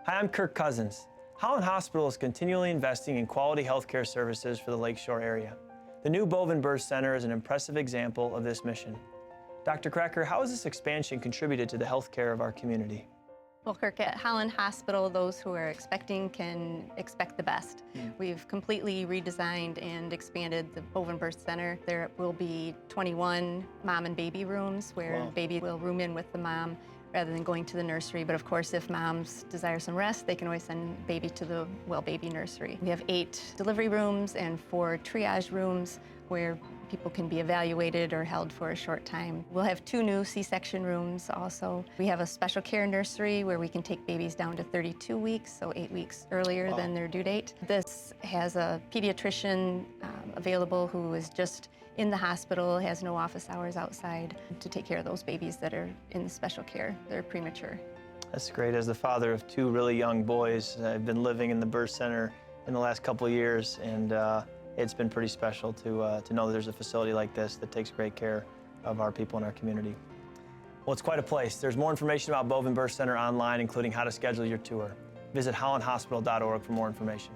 Hi, I'm Kirk Cousins. Holland Hospital is continually investing in quality healthcare services for the Lakeshore area. The new Boven Birth Center is an impressive example of this mission. Dr. Kraker, how has this expansion contributed to the healthcare of our community? Well, Kirk, at Holland Hospital, those who are expecting can expect the best. We've completely redesigned and expanded the Boven Birth Center. There will be 21 mom and baby rooms where baby will room in with the mom rather than going to the nursery. But of course, if moms desire some rest, they can always send baby to the Well Baby Nursery. We have 8 delivery rooms and 4 triage rooms where people can be evaluated or held for a short time. We'll have 2 new C-section rooms also. We have a Special Care Nursery where we can take babies down to 32 weeks, so 8 weeks earlier than their due date. This has a pediatrician available who is just in the hospital, has no office hours outside to take care of those babies that are in the special care. They're premature. That's great. As the father of 2 really young boys, I've been living in the birth center in the last couple of years, and it's been pretty special to know that there's a facility like this that takes great care of our people in our community. Well, it's quite a place. There's more information about Boven Birth Center online, including how to schedule your tour. Visit hollandhospital.org for more information.